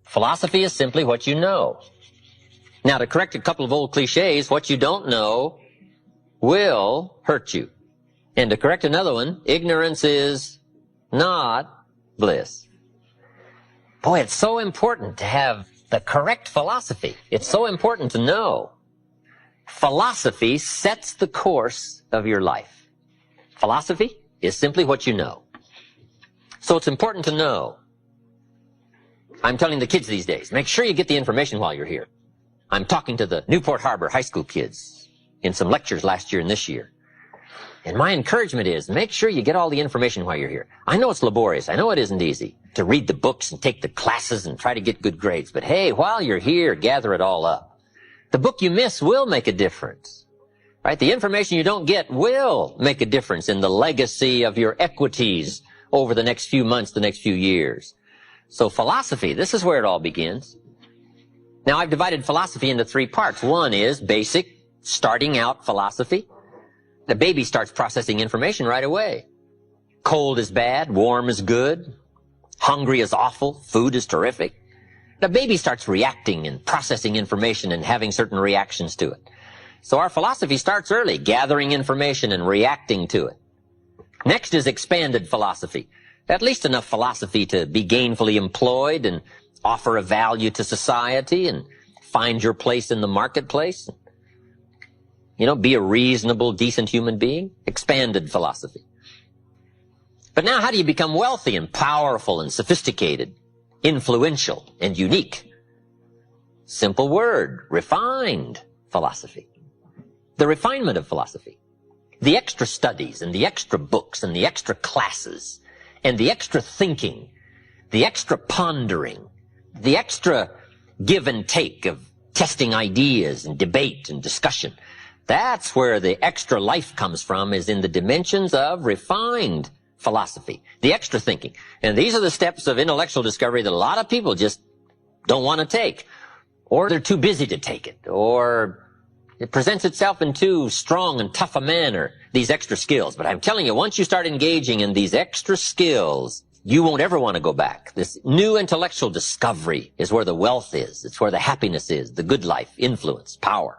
Philosophy is simply what you know. Now, to correct a couple of old cliches, what you don't know will hurt you. And to correct another one, ignorance is not bliss. Boy, it's so important to have the correct philosophy. It's so important to know. Philosophy sets the course of your life. Philosophy is simply what you know. So it's important to know. I'm telling the kids these days, make sure you get the information while you're here. I'm talking to the Newport Harbor high school kids in some lectures last year and this year. And my encouragement is, make sure you get all the information while you're here. I know it's laborious. I know it isn't easy to read the books and take the classes and try to get good grades. But hey, while you're here, gather it all up. The book you miss will make a difference. Right? The information you don't get will make a difference in the legacy of your equities over the next few months, the next few years. So philosophy, this is where it all begins. Now, I've divided philosophy into three parts. One is basic, starting out philosophy. The baby starts processing information right away. Cold is bad, warm is good, hungry is awful, food is terrific. The baby starts reacting and processing information and having certain reactions to it. So our philosophy starts early, gathering information and reacting to it. Next is expanded philosophy. At least enough philosophy to be gainfully employed and offer a value to society and find your place in the marketplace. You know, be a reasonable, decent human being. Expanded philosophy. But now how do you become wealthy and powerful and sophisticated, influential and unique? Simple word, refined philosophy. The refinement of philosophy. The extra studies and the extra books and the extra classes and the extra thinking, the extra pondering, the extra give and take of testing ideas and debate and discussion. That's where the extra life comes from, is in the dimensions of refined philosophy, the extra thinking. And these are the steps of intellectual discovery that a lot of people just don't want to take, or they're too busy to take it, or it presents itself in too strong and tough a manner, these extra skills. But I'm telling you, once you start engaging in these extra skills, you won't ever want to go back. This new intellectual discovery is where the wealth is. It's where the happiness is, the good life, influence, power.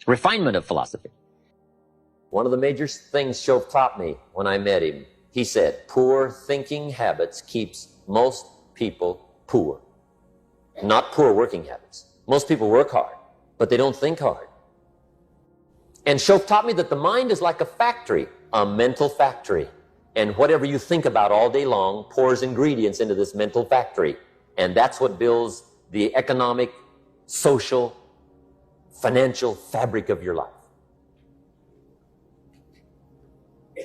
Refinement of philosophy. One of the major things Shoaff taught me when I met him, he said, poor thinking habits keeps most people poor. Not poor working habits. Most people work hard, but they don't think hard. And Shoaff taught me that the mind is like a factory, a mental factory. And whatever you think about all day long pours ingredients into this mental factory. And that's what builds the economic, social, financial fabric of your life.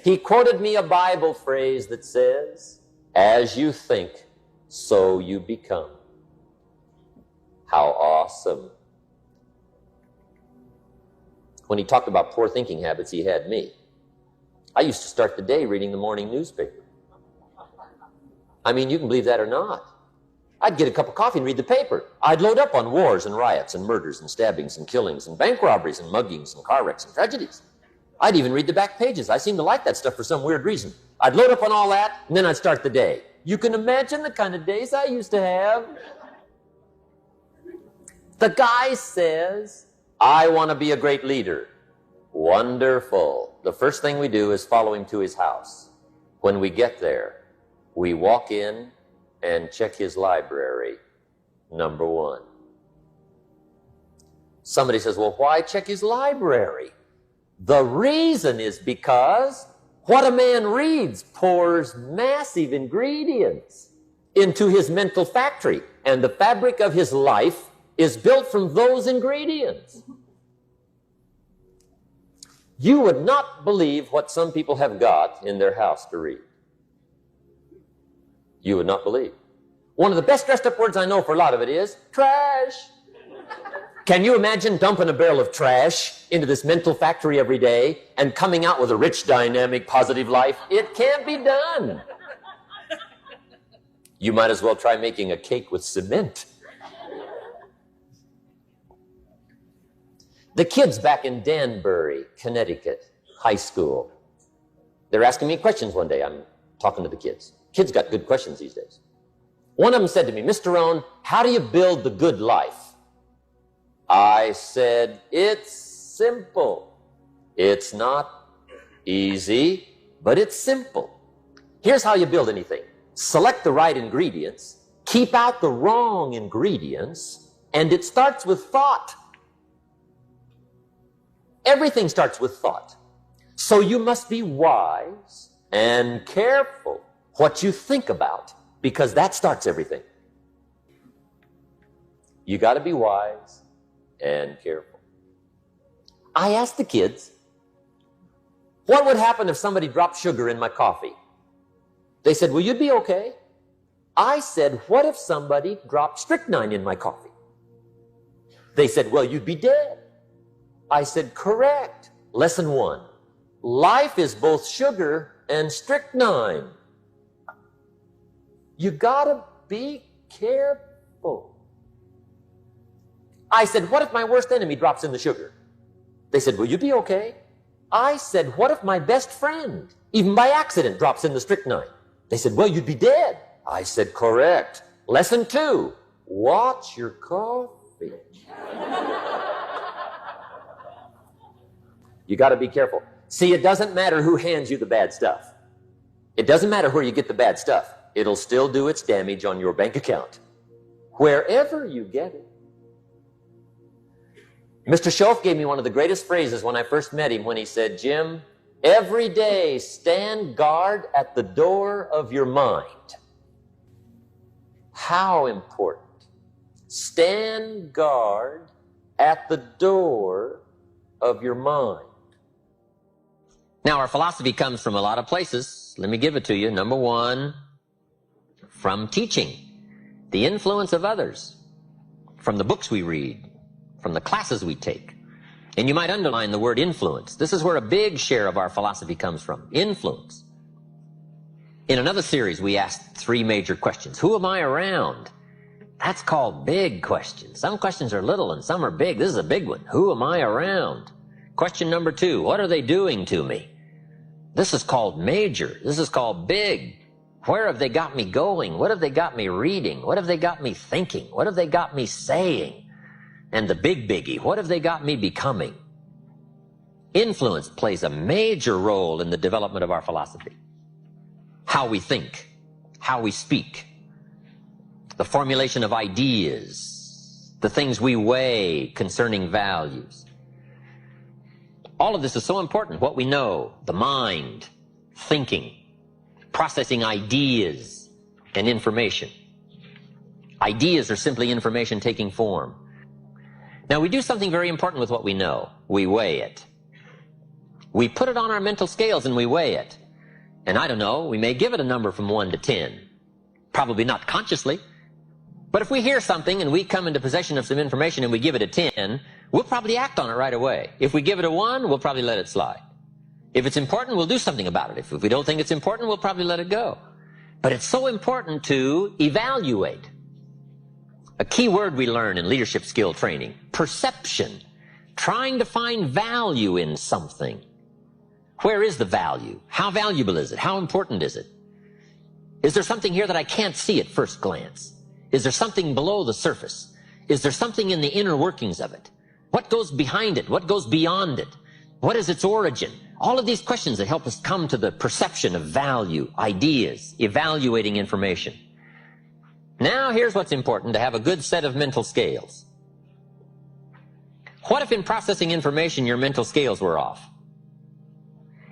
He quoted me a Bible phrase that says, as you think, so you become. How awesome. When he talked about poor thinking habits, he had me. I used to start the day reading the morning newspaper. I mean, you can believe that or not. I'd get a cup of coffee and read the paper. I'd load up on wars and riots and murders and stabbings and killings and bank robberies and muggings and car wrecks and tragedies. I'd even read the back pages. I seem to like that stuff for some weird reason. I'd load up on all that, and then I'd start the day. You can imagine the kind of days I used to have. The guy says, I want to be a great leader. Wonderful. The first thing we do is follow him to his house. When we get there, we walk in and check his library, number one. Somebody says, well, why check his library? The reason is because what a man reads pours massive ingredients into his mental factory, and the fabric of his life is built from those ingredients. You would not believe what some people have got in their house to read. You would not believe. One of the best dressed up words I know for a lot of it is trash. Can you imagine dumping a barrel of trash into this mental factory every day and coming out with a rich, dynamic, positive life? It can't be done. You might as well try making a cake with cement. The kids back in Danbury, Connecticut, high school, they're asking me questions one day. I'm talking to the kids. Kids got good questions these days. One of them said to me, Mr. Rohn, how do you build the good life? I said, it's simple. It's not easy, but it's simple. Here's how you build anything. Select the right ingredients, keep out the wrong ingredients, and it starts with thought. Everything starts with thought. So you must be wise and careful what you think about, because that starts everything. You got to be wise and careful. I asked the kids, what would happen if somebody dropped sugar in my coffee? They said, well, you'd be okay. I said, what if somebody dropped strychnine in my coffee? They said, well, you'd be dead. I said, correct. Lesson 1. Life is both sugar and strychnine. You gotta be careful. I said, what if my worst enemy drops in the sugar? They said, will you be okay? I said, what if my best friend, even by accident, drops in the strychnine? They said, well, you'd be dead. I said, correct. Lesson 2, watch your coffee. You got to be careful. See, it doesn't matter who hands you the bad stuff. It doesn't matter where you get the bad stuff. It'll still do its damage on your bank account, wherever you get it. Mr. Schoaf gave me one of the greatest phrases when I first met him, when he said, Jim, every day stand guard at the door of your mind. How important. Stand guard at the door of your mind. Now, our philosophy comes from a lot of places. Let me give it to you. Number 1, from teaching, the influence of others, from the books we read, from the classes we take. And you might underline the word influence. This is where a big share of our philosophy comes from. Influence. In another series, we asked 3 major questions. Who am I around? That's called big questions. Some questions are little and some are big. This is a big one. Who am I around? Question number 2, what are they doing to me? This is called major. This is called big. Where have they got me going? What have they got me reading? What have they got me thinking? What have they got me saying? And the big biggie, what have they got me becoming? Influence plays a major role in the development of our philosophy. How we think, how we speak, the formulation of ideas, the things we weigh concerning values. All of this is so important. What we know, the mind, thinking, processing ideas and information. Ideas are simply information taking form. Now, we do something very important with what we know. We weigh it. We put it on our mental scales and we weigh it. And I don't know, we may give it a number from 1 to 10. Probably not consciously. But if we hear something and we come into possession of some information and we give it a 10, we'll probably act on it right away. If we give it a 1, we'll probably let it slide. If it's important, we'll do something about it. If we don't think it's important, we'll probably let it go. But it's so important to evaluate. A key word we learn in leadership skill training, perception. Trying to find value in something. Where is the value? How valuable is it? How important is it? Is there something here that I can't see at first glance? Is there something below the surface? Is there something in the inner workings of it? What goes behind it? What goes beyond it? What is its origin? All of these questions that help us come to the perception of value, ideas, evaluating information. Now, here's what's important, to have a good set of mental scales. What if in processing information your mental scales were off?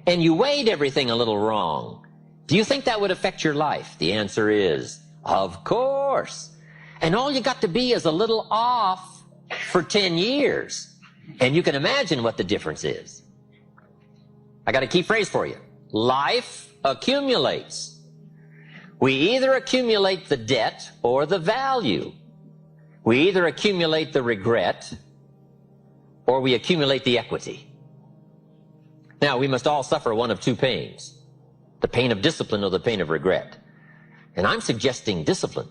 And you weighed everything a little wrong? Do you think that would affect your life? The answer is, of course. And all you got to be is a little off for 10 years. And you can imagine what the difference is. I got a key phrase for you. Life accumulates. We either accumulate the debt or the value. We either accumulate the regret or we accumulate the equity. Now, we must all suffer one of 2 pains. The pain of discipline or the pain of regret. And I'm suggesting discipline.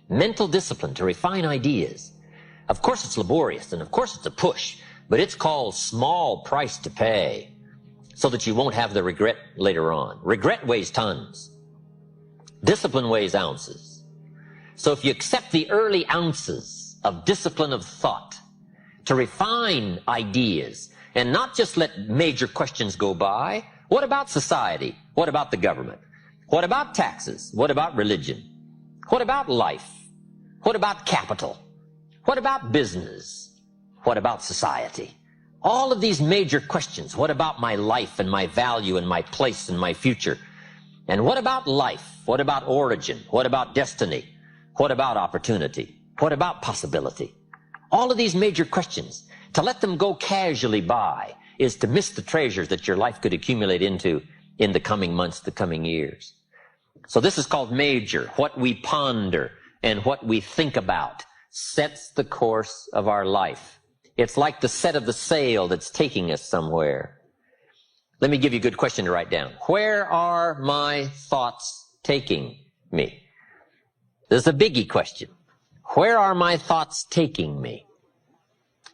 Mental discipline to refine ideas. Of course it's laborious and of course it's a push, but it's called small price to pay so that you won't have the regret later on. Regret weighs tons. Discipline weighs ounces. So if you accept the early ounces of discipline of thought to refine ideas and not just let major questions go by, what about society? What about the government? What about taxes? What about religion? What about life? What about capital? What about business? What about society? All of these major questions. What about my life and my value and my place and my future? And what about life? What about origin? What about destiny? What about opportunity? What about possibility? All of these major questions, to let them go casually by is to miss the treasures that your life could accumulate into in the coming months, the coming years. So this is called major. What we ponder and what we think about sets the course of our life. It's like the set of the sail that's taking us somewhere. Let me give you a good question to write down. Where are my thoughts taking me? This is a biggie question. Where are my thoughts taking me?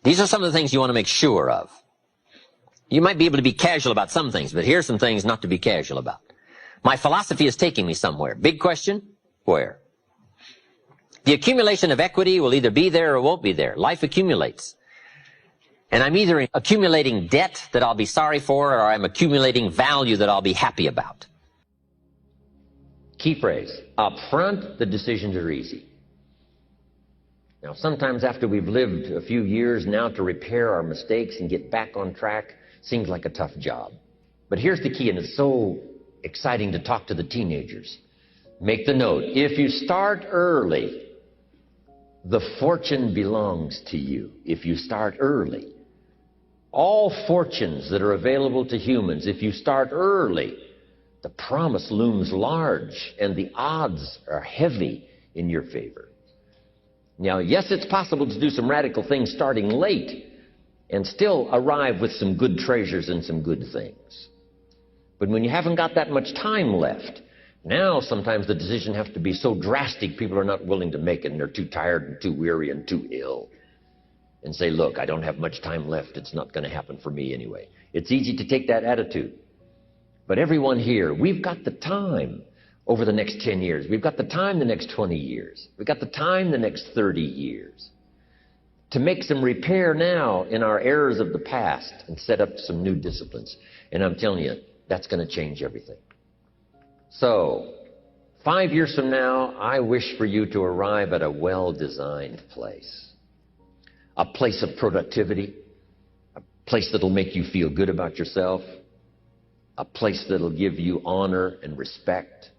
These are some of the things you want to make sure of. You might be able to be casual about some things, but here's some things not to be casual about. My philosophy is taking me somewhere. Big question, where? The accumulation of equity will either be there or won't be there. Life accumulates. And I'm either accumulating debt that I'll be sorry for, or I'm accumulating value that I'll be happy about. Key phrase, up front, the decisions are easy. Now, sometimes after we've lived a few years now, to repair our mistakes and get back on track seems like a tough job. But here's the key, and it's so exciting to talk to the teenagers. Make the note. If you start early, the fortune belongs to you. If you start early. All fortunes that are available to humans, if you start early, the promise looms large and the odds are heavy in your favor. Now, yes, it's possible to do some radical things starting late and still arrive with some good treasures and some good things. But when you haven't got that much time left, now sometimes the decision has to be so drastic people are not willing to make it, and they're too tired and too weary and too ill. And say, look, I don't have much time left. It's not going to happen for me anyway. It's easy to take that attitude. But everyone here, we've got the time over the next 10 years. We've got the time the next 20 years. We've got the time the next 30 years to make some repair now in our errors of the past and set up some new disciplines. And I'm telling you, that's going to change everything. So, 5 years from now, I wish for you to arrive at a well-designed place. A place of productivity, a place that'll make you feel good about yourself, a place that'll give you honor and respect,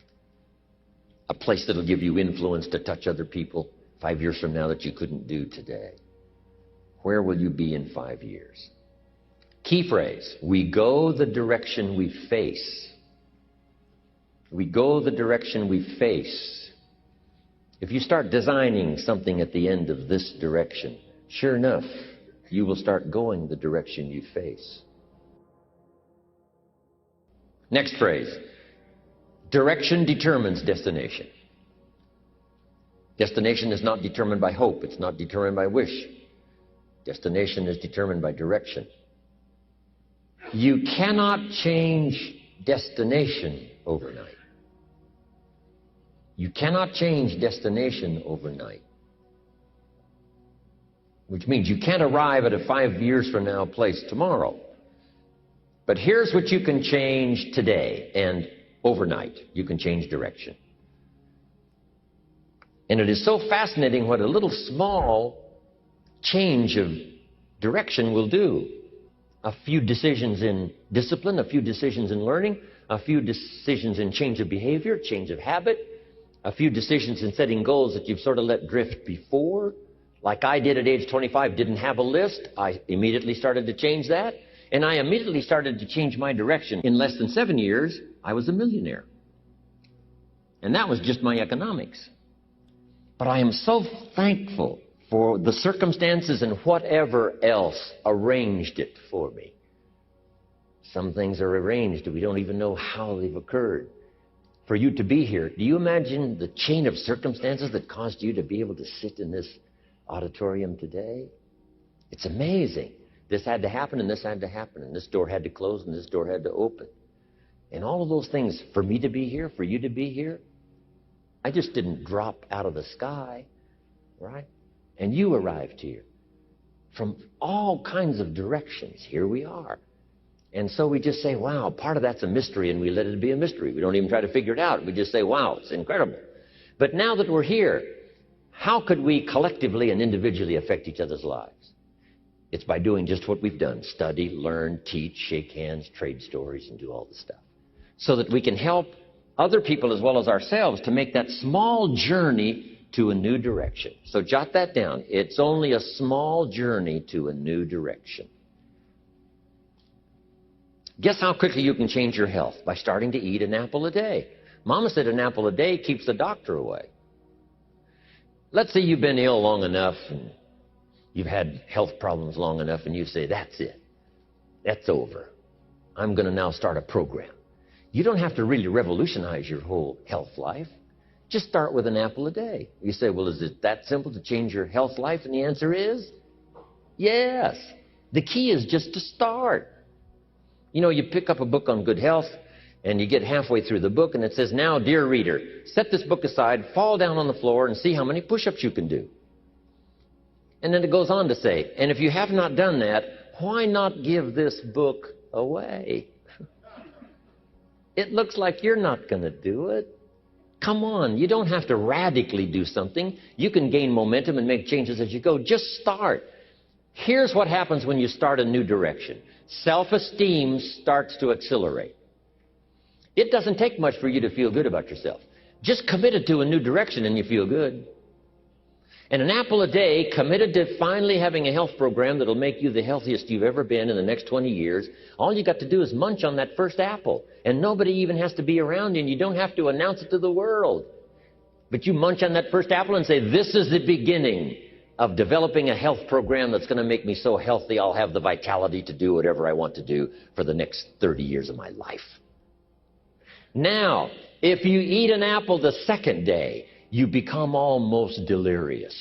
a place that'll give you influence to touch other people 5 years from now that you couldn't do today. Where will you be in 5 years? Key phrase, we go the direction we face. We go the direction we face. If you start designing something at the end of this direction, sure enough, you will start going the direction you face. Next phrase. Direction determines destination. Destination is not determined by hope. It's not determined by wish. Destination is determined by direction. You cannot change destination overnight. You cannot change destination overnight. Which means you can't arrive at a 5 years from now place tomorrow. But here's what you can change today and overnight. You can change direction. And it is so fascinating what a little small change of direction will do. A few decisions in discipline, a few decisions in learning, a few decisions in change of behavior, change of habit, a few decisions in setting goals that you've sort of let drift before. Like I did at age 25, didn't have a list. I immediately started to change that. And I immediately started to change my direction. In less than 7 years, I was a millionaire. And that was just my economics. But I am so thankful for the circumstances and whatever else arranged it for me. Some things are arranged and we don't even know how they've occurred. For you to be here, do you imagine the chain of circumstances that caused you to be able to sit in this auditorium today? It's amazing. This had to happen and this had to happen and this door had to close and this door had to open. And all of those things, for me to be here, for you to be here, I just didn't drop out of the sky, right? And you arrived here from all kinds of directions. Here we are. And so we just say, wow, part of that's a mystery, and we let it be a mystery. We don't even try to figure it out. We just say, wow, it's incredible. But now that we're here, how could we collectively and individually affect each other's lives? It's by doing just what we've done: study, learn, teach, shake hands, trade stories, and do all the stuff. So that we can help other people as well as ourselves to make that small journey to a new direction. So jot that down. It's only a small journey to a new direction. Guess how quickly you can change your health? By starting to eat an apple a day. Mama said an apple a day keeps the doctor away. Let's say you've been ill long enough and you've had health problems long enough, and you say, that's it. That's over. I'm going to now start a program. You don't have to really revolutionize your whole health life. Just start with an apple a day. You say, well, is it that simple to change your health life? And the answer is yes. The key is just to start. You know, you pick up a book on good health, and you get halfway through the book, and it says, now, dear reader, set this book aside, fall down on the floor, and see how many push-ups you can do. And then it goes on to say, and if you have not done that, why not give this book away? It looks like you're not going to do it. Come on, you don't have to radically do something. You can gain momentum and make changes as you go. Just start. Here's what happens when you start a new direction. Self-esteem starts to accelerate. It doesn't take much for you to feel good about yourself. Just committed to a new direction and you feel good. And an apple a day, committed to finally having a health program that'll make you the healthiest you've ever been in the next 20 years, all you got to do is munch on that first apple. And nobody even has to be around you, and you don't have to announce it to the world. But you munch on that first apple and say, this is the beginning of developing a health program that's going to make me so healthy I'll have the vitality to do whatever I want to do for the next 30 years of my life. Now, if you eat an apple the second day, you become almost delirious,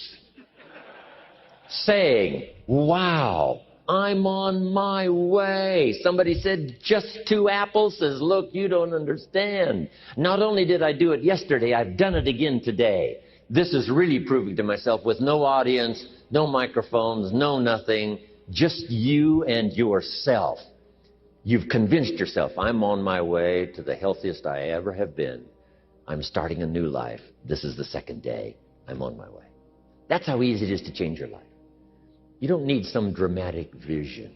saying, wow, I'm on my way. Somebody said, just 2 apples? Says, look, you don't understand. Not only did I do it yesterday, I've done it again today. This is really proving to myself with no audience, no microphones, no nothing, just you and yourself. You've convinced yourself, I'm on my way to the healthiest I ever have been. I'm starting a new life. This is the second day. I'm on my way. That's how easy it is to change your life. You don't need some dramatic vision.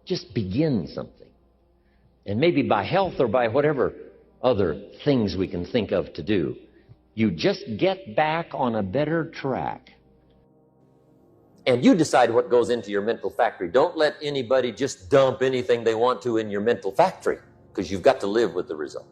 Just begin something. And maybe by health or by whatever other things we can think of to do, you just get back on a better track. And you decide what goes into your mental factory. Don't let anybody just dump anything they want to in your mental factory, because you've got to live with the result.